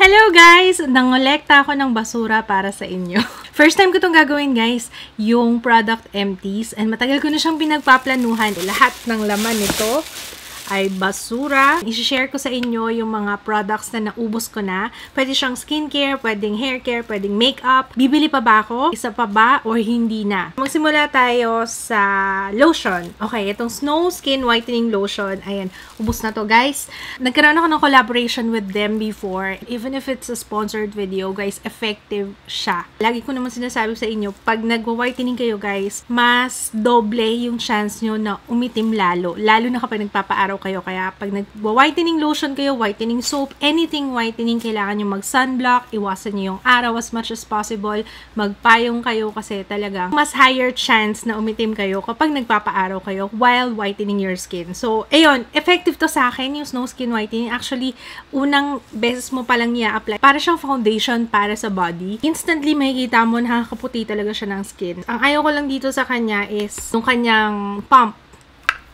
Hello guys! Nangolekta ako ng basura para sa inyo. First time ko itong gagawin guys, yung product empties. And matagal ko na siyang pinagpaplanuhan. Lahat ng laman nito ay basura. I-share ko sa inyo yung mga products na naubos ko na. Pwede siyang skincare, pwedeng hair care, pwedeng makeup. Bibili pa ba ako? Isa pa ba or hindi na? Magsimula tayo sa lotion. Okay, itong Snow Skin Whitening Lotion. Ayan, ubos na to guys. Nagkaroon ako ng collaboration with them before. Even if it's a sponsored video, guys, effective siya. Lagi ko naman sinasabi sa inyo, pag nag-whitening kayo guys, mas doble yung chance nyo na umitim lalo. Lalo na kapag nagpapaaraw kayo. Kaya pag nag-whitening lotion kayo, whitening soap, anything whitening, kailangan nyo mag-sunblock, iwasan nyo yung araw as much as possible, magpayong kayo kasi talagang mas higher chance na umitim kayo kapag nagpapaaraw kayo while whitening your skin. So, ayun, effective to sa akin yung Snow Skin Whitening. Actually, unang beses mo palang i-apply. Para siyang foundation para sa body. Instantly, makikita mo nakakaputi talaga siya ng skin. Ang ayaw ko lang dito sa kanya is yung kanyang pump.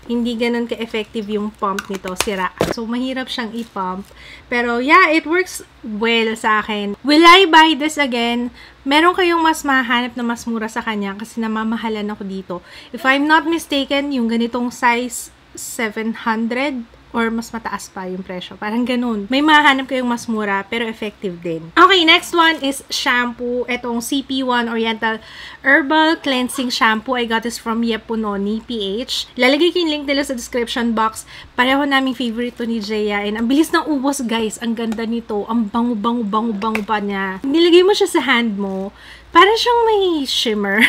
Hindi ganun ka-effective yung pump nito, sira. So, mahirap siyang i-pump. Pero, yeah, it works well sa akin. Will I buy this again? Meron kayong mas mahanap na mas mura sa kanya kasi namamahalan ako dito. If I'm not mistaken, yung ganitong size 700 or mas mataas pa yung presyo. Parang ganun. May mahanap kayong mas mura pero effective din. Okay, next one is shampoo. Etong CP1 Oriental Herbal Cleansing Shampoo. I got this from Yepunoni PH. Lalagay ko yung link nila sa description box. Pareho naming favorite to ni Jaya. And ang bilis ng ubos guys. Ang ganda nito. Ang bango-bango-bango-bango pa niya. Nilagay mo siya sa hand mo. Para siyang may shimmer.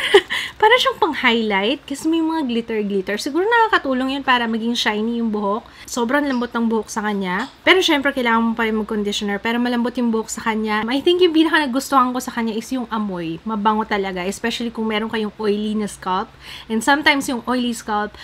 Para siyang pang-highlight. Kasi may mga glitter-glitter. Siguro nakakatulong yun para maging shiny yung buhok. Sobrang lambot ng buhok sa kanya. Pero syempre, kailangan mo pa rin mag-conditioner. Pero malambot yung buhok sa kanya. I think yung pinaka nagustuhan ko sa kanya is yung amoy. Mabango talaga. Especially kung meron kayong oily na scalp. And sometimes yung oily scalp,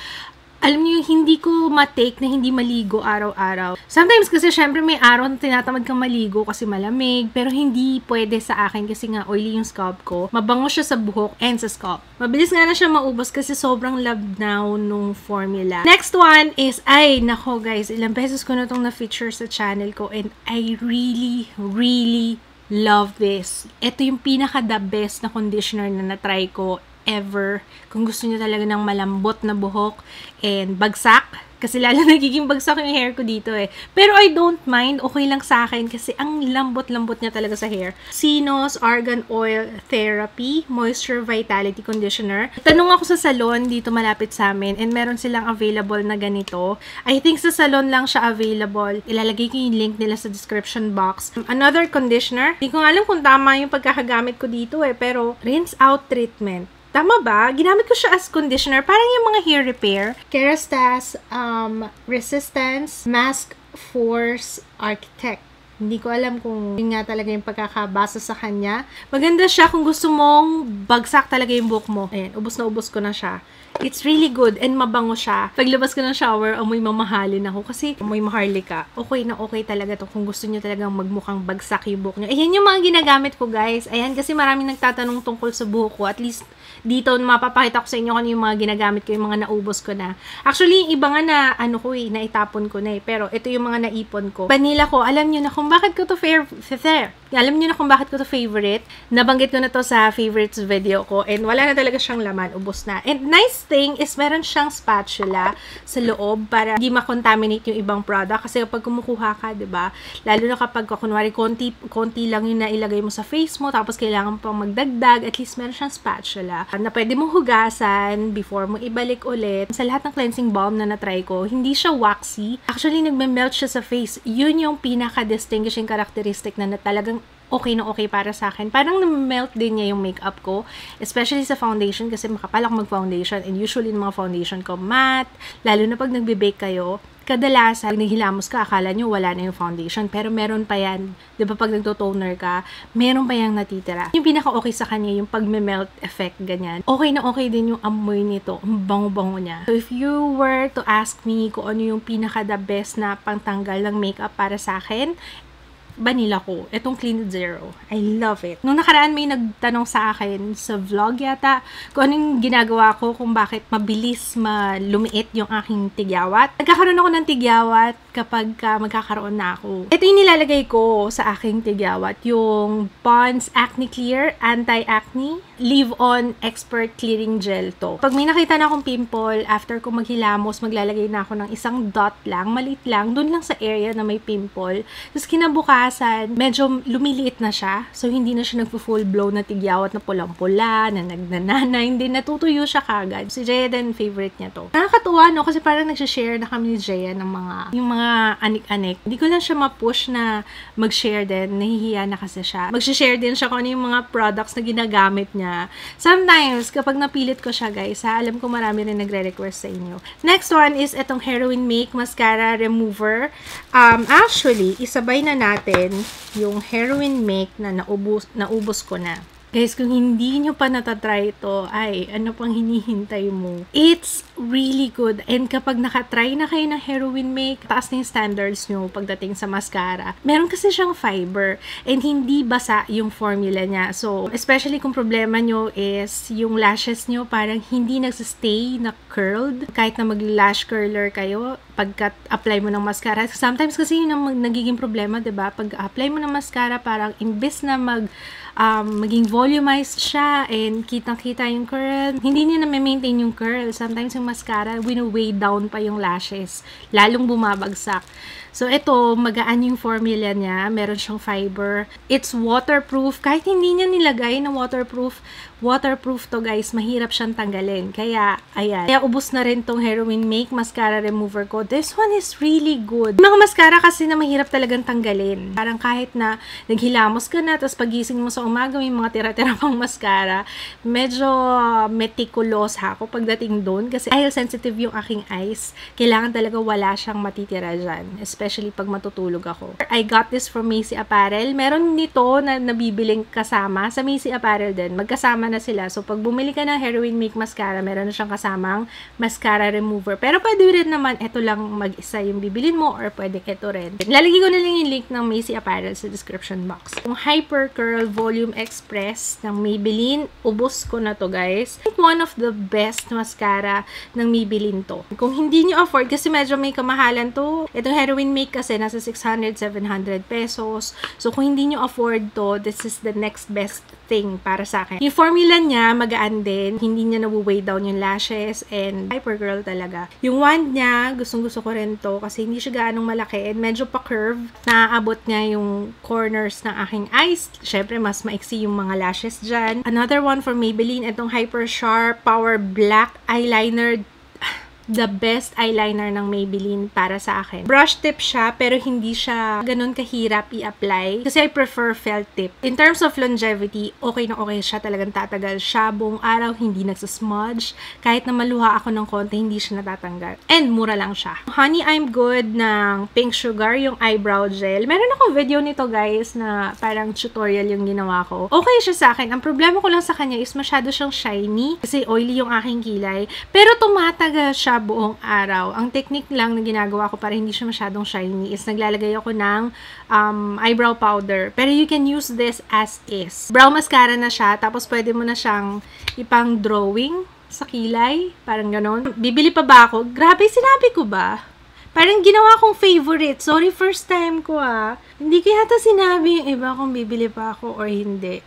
alam niyo, hindi ko ma-take na hindi maligo araw-araw. Sometimes kasi syempre may araw na tinatamad kang maligo kasi malamig, pero hindi pwede sa akin kasi nga oily yung scalp ko. Mabango siya sa buhok and sa scalp. Mabilis nga na siya maubos kasi sobrang labnaw nung formula. Next one is, ay, nako guys, ilang beses ko na itong na-feature sa channel ko and I really love this. Ito yung pinaka-the best na conditioner na na-try ko ever. Kung gusto niyo talaga ng malambot na buhok and bagsak, kasi lalo nagiging bagsak yung hair ko dito eh. Pero I don't mind, okay lang sa akin kasi ang lambot-lambot niya talaga sa hair. Sinos Argan Oil Therapy Moisture Vitality Conditioner. Tanong ako sa salon dito malapit sa amin and meron silang available na ganito. I think sa salon lang siya available. Ilalagay ko yung link nila sa description box. Another conditioner. Hindi ko alam kung tama yung pagkakagamit ko dito eh, pero rinse out treatment. Tama ba? Ginamit ko siya as conditioner. Parang yung mga hair repair. Kerastase Resistance Mask Force Architect. Hindi ko alam kung yun nga talaga yung pagkakabasa sa kanya. Maganda siya kung gusto mong bagsak talaga yung buhok mo. Ayan, ubos na ubos ko na siya. It's really good and mabango siya. Paglabas ko ng shower, amoy mamahalin ako kasi amoy maharlika. Okay na okay talaga to kung gusto niyo talagang magmukhang bagsak yung buhok niyo. Ayan yung mga ginagamit ko guys. Ayan kasi maraming nagtatanong tungkol sa buhok ko. At least dito mapapakita ko sa inyo kung yung mga ginagamit ko, yung mga naubos ko na. Actually, iba nga na ano ko eh, naitapon ko na eh. Pero ito yung mga naipon ko. Vanilla ko, alam niyo na kung bakit ko to Alam niyo na kung bakit ko to favorite. Nabanggit ko na to sa favorites video ko and wala na talaga siyang laman, ubos na. And nice thing is meron siyang spatula sa loob para hindi ma-contaminate yung ibang product kasi kapag kumukuha ka, 'di ba? Lalo na kapag kunwari konti lang yung nailagay mo sa face mo tapos kailangan pang magdagdag, at least meron siyang spatula na pwede mong hugasan before mo ibalik ulit. Sa lahat ng cleansing balm na na-try ko, hindi siya waxy. Actually, nagme-melt siya sa face. Yun yung pinaka-distinguishing characteristic na talagang okay na okay para sa akin. Parang na-melt din niya yung makeup ko. Especially sa foundation kasi makapal ako mag-foundation. And usually yung mga foundation ko matte. Lalo na pag nagbe-bake kayo, kadalasan, pag naghilamos ka, akala nyo wala na yung foundation. Pero meron pa yan. Di ba pag nagto-toner ka, meron pa yung natitira. Yung pinaka-okay sa kanya, yung pag-melt effect, ganyan. Okay na okay din yung amoy nito. Ang bango-bango niya. So, if you were to ask me kung ano yung pinaka-the best na pangtanggal ng makeup para sa akin, vanilla ko. Itong Clean Zero. I love it. Nung nakaraan may nagtanong sa akin sa vlog yata kung anong ginagawa ko, kung bakit mabilis lumiit yung aking tigyawat. Nagkakaroon ako ng tigyawat kapag magkakaroon na ako. Ito yung nilalagay ko sa aking tigyawat, yung Pond's Acne Clear Anti-Acne Leave-On Expert Clearing Gel to. Pag may nakita na akong pimple, after ko maghilamos, maglalagay na ako ng isang dot lang, maliit lang, dun lang sa area na may pimple. Tapos kinabukasan, medyo lumiliit na siya. So, hindi na siya nagpo-full blow na tigyawat na pulang-pula, na nagnanana, hindi natutuyo siya kagad. Si Jaya din, favorite niya to. Nakakatuwa, no? Kasi parang nagsishare na kami ni Jaya ng yung mga anik-anik. Hindi ko lang siya ma-push na mag-share din. Nahihiya na kasi siya. Mag-share din siya kung ano yung mga products na ginagamit niya. Sometimes, kapag napilit ko siya, guys, alam ko marami rin nagre-request sa inyo. Next one is itong Heroin Make Mascara Remover. Actually, isabay na natin yung Heroin Make na naubos ko na. Guys, kung hindi nyo pa natatry ito, ay, ano pang hinihintay mo? It's really good. And kapag nakatry na kayo ng Heroin Make, taas na yung standards nyo pagdating sa mascara. Meron kasi siyang fiber and hindi basa yung formula niya. So, especially kung problema nyo is yung lashes nyo parang hindi nagsistay na curled. Kahit na mag-lash curler kayo, pagka-apply mo ng mascara. Sometimes kasi yun ang nagiging problema, diba? Pag-apply mo ng mascara, parang imbes na maging volumized siya and kitang-kita yung curl. Hindi niya na-maintain yung curl. Sometimes yung mascara, wino-weigh down pa yung lashes. Lalong bumabagsak. So, ito, magaan yung formula niya. Meron siyang fiber. It's waterproof. Kahit hindi niya nilagay na waterproof to, guys. Mahirap siyang tanggalin. Kaya, ayan. Kaya, ubos na rin tong Heroin Make Mascara Remover ko. This one is really good. Mga mascara kasi na mahirap talagang tanggalin. Parang kahit na naghilamos ka na, tapos pagising mo sa umaga, may mga tira-tira pang mascara. Medyo meticulous ako pagdating doon. Kasi dahil sensitive yung aking eyes, kailangan talaga wala siyang matitira dyan. Especially pag matutulog ako. I got this from Macy Apparel. Meron nito na nabibiling kasama sa Macy Apparel din. Magkasama na sila. So, pag bumili ka ng Heroin Make Mascara, meron na siyang kasamang mascara remover. Pero pwede rin naman ito lang mag-isa yung bibilin mo or pwede ito rin. Lalagay ko na lang yung link ng Macy Apparel sa description box. Yung Hyper Curl Volume Express ng Maybelline, ubos ko na to, guys. One of the best mascara ng Maybelline to. Kung hindi nyo afford, kasi medyo may kamahalan to. Itong Heroin Make kasi nasa 600-700 pesos. So, kung hindi nyo afford to, this is the next best thing para sa akin. Yung formula niya, magaan din. Hindi niya nabu-weigh down yung lashes and hyper curl talaga. Yung wand niya, gustong-gusto ko rin to kasi hindi siya gaanong malaki and medyo pa-curve. Naaabot niya yung corners ng aking eyes. Syempre, mas maiksi yung mga lashes dyan. Another one for Maybelline, itong Hyper Sharp Power Black Eyeliner. The best eyeliner ng Maybelline para sa akin. Brush tip siya, pero hindi siya ganun kahirap i-apply. Kasi I prefer felt tip. In terms of longevity, okay na okay siya. Talagang tatagal siya. Buong araw, hindi nagsasmudge. Kahit na maluha ako ng konti, hindi siya natatanggal. And mura lang siya. Honey I'm Good ng Pink Sugar, yung eyebrow gel. Meron akong video nito, guys, na parang tutorial yung ginawa ko. Okay siya sa akin. Ang problema ko lang sa kanya is masyado siyang shiny. Kasi oily yung aking kilay. Pero tumatagal siya buong araw. Ang technique lang na ginagawa ko para hindi siya masyadong shiny is naglalagay ako ng eyebrow powder. Pero you can use this as is. Brow mascara na siya, tapos pwede mo na siyang ipang drawing sa kilay. Parang ganon. Bibili pa ba ako? Grabe, sinabi ko ba? Parang ginawa kong favorite. Sorry, first time ko Hindi ko yata sinabi yung iba kung bibili pa ako or hindi.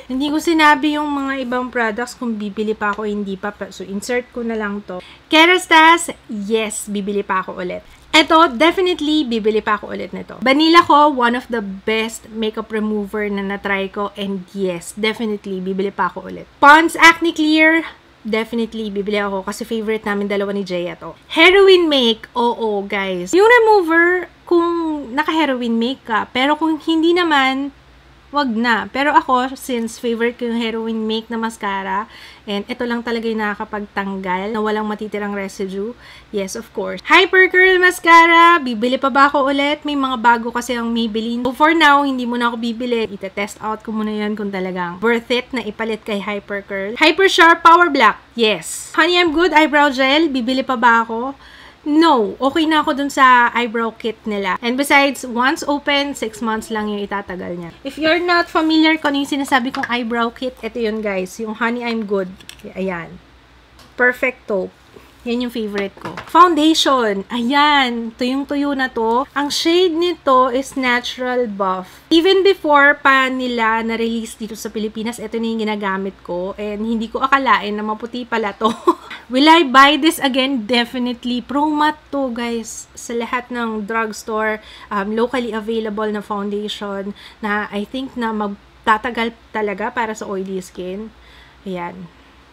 Hindi ko sinabi yung mga ibang products kung bibili pa ako o hindi pa. So, insert ko na lang to. Kerastase, yes, bibili pa ako ulit. Ito, definitely, bibili pa ako ulit nito. Vanilla ko, one of the best makeup remover na natry ko. And yes, definitely, bibili pa ako ulit. Pond's Acne Clear, definitely, bibili ako kasi favorite namin dalawa ni Jaya to. Heroin Make, oo, guys. Yung remover, kung naka-heroin make ka, pero kung hindi naman, wag na. Pero ako, since favorite ko yung Heroin Make na mascara, and ito lang talaga yung nakakapagtanggal na walang matitirang residue, yes, of course. Hyper Curl Mascara, bibili pa ba ako ulit? May mga bago kasi ang Maybelline. So for now, hindi muna ako bibili. Ita-test out ko muna yan kung talagang worth it na ipalit kay Hyper Curl. Hyper Sharp Power Black, yes. Honey I'm Good Eyebrow Gel, bibili pa ba ako? No, okay na ako dun sa eyebrow kit nila. And besides, once open, 6 months lang yung itatagal niya. If you're not familiar kung ano yung sinasabi kong eyebrow kit, ito yun, guys. Yung Honey I'm Good. Ayan. Perfect taupe. Yan yung favorite ko. Foundation. Ayan. Tuyong-tuyo na to. Ang shade nito is Natural Buff. Even before pa nila na-release dito sa Pilipinas, ito na yung ginagamit ko. And hindi ko akalain na maputi pala to. Will I buy this again? Definitely. Pro matte to, guys. Sa lahat ng drugstore, locally available na foundation na I think na magtatagal talaga para sa oily skin. Ayan.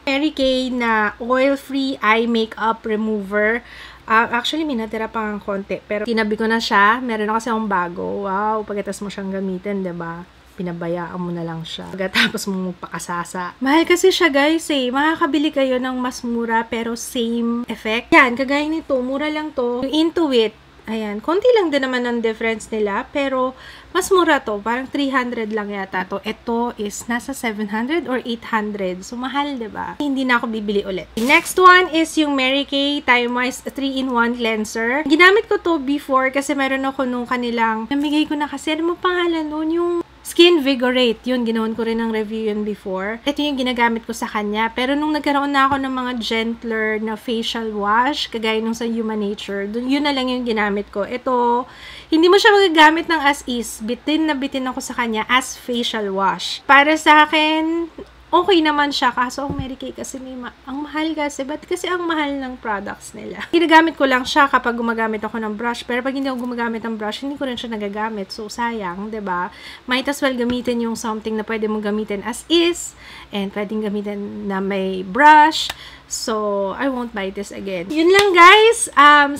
Mary Kay na oil-free eye makeup remover. Actually, may natira pang konti. Pero tinabi ko na siya. Meron na kasi akong bago. Wow, pagkatapos mo siyang gamitin, diba? Pinabayaan mo na lang siya. Pagkatapos mo magpakasasa. Mahal kasi siya, guys, eh. Makakabili kayo ng mas mura pero same effect. Yan, kagaya nito. Mura lang to. Yung Intuit. Ayan, konti lang din naman ang difference nila, pero mas mura to, parang 300 lang yata to. Ito is nasa 700 or 800, so mahal, diba? Hindi na ako bibili ulit. Next one is yung Mary Kay Time-Wise 3-in-1 Cleanser. Ginamit ko to before kasi meron ako nung kanilang, namigay ko na kasi, ano mo pangalan nun? Yung Skin Vigorate, yun, ginawan ko rin ng review yun before. Ito yung ginagamit ko sa kanya. Pero nung nagkaroon na ako ng mga gentler na facial wash, kagaya nung sa Human Nature, yun na lang yung ginamit ko. Ito, hindi mo siya magagamit ng as is. Bitin na bitin ako sa kanya as facial wash. Para sa akin, okay naman siya. Kaso ang Mary Kay kasi ang mahal kasi. Ba't kasi ang mahal ng products nila? Ginagamit ko lang siya kapag gumagamit ako ng brush. Pero pag hindi ako gumagamit ng brush, hindi ko rin siya nagagamit. So, sayang, 'di ba? Might as well gamitin yung something na pwede mong gamitin as is. And pwedeng gamitin na may brush. So, I won't buy this again. Yun lang, guys.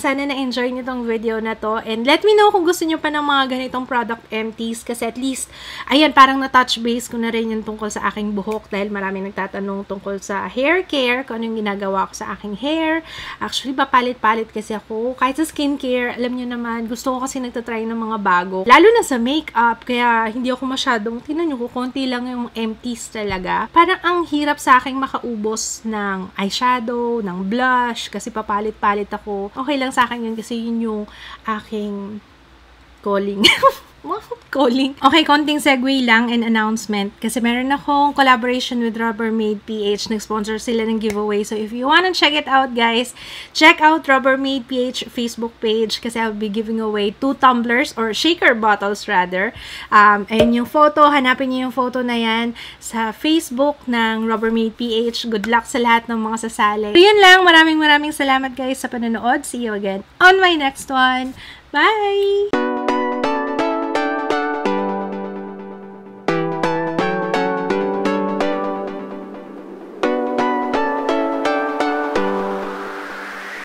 Sana na-enjoy nyo tong video na to. And let me know kung gusto nyo pa ng mga ganitong product empties. Kasi at least, ayan, parang na-touch base ko na rin yung tungkol sa aking buhok. Dahil marami nagtatanong tungkol sa hair care. Kung ano yung ginagawa ko sa aking hair. Actually, papalit-palit kasi ako. Kahit sa skincare, alam nyo naman, gusto ko kasi nagtatry ng mga bago. Lalo na sa makeup. Kaya hindi ako masyadong, tingnan nyo, konti lang yung empties talaga. Parang ang hirap sa aking makaubos ng eyeshadow, ng blush, kasi papalit-palit ako. Okay lang sa akin yun kasi yun yung aking calling. Calling. Okay, konting segue lang and announcement. Kasi meron akong collaboration with Rubbermaid PH. Nag-sponsor sila ng giveaway. So, if you wanna check it out, guys, check out Rubbermaid PH Facebook page kasi I'll be giving away 2 tumblers or shaker bottles rather. And yung photo, hanapin niyo yung photo na yan sa Facebook ng Rubbermaid PH. Good luck sa lahat ng mga sasali. So, yun lang. Maraming salamat, guys, sa panonood. See you again on my next one. Bye!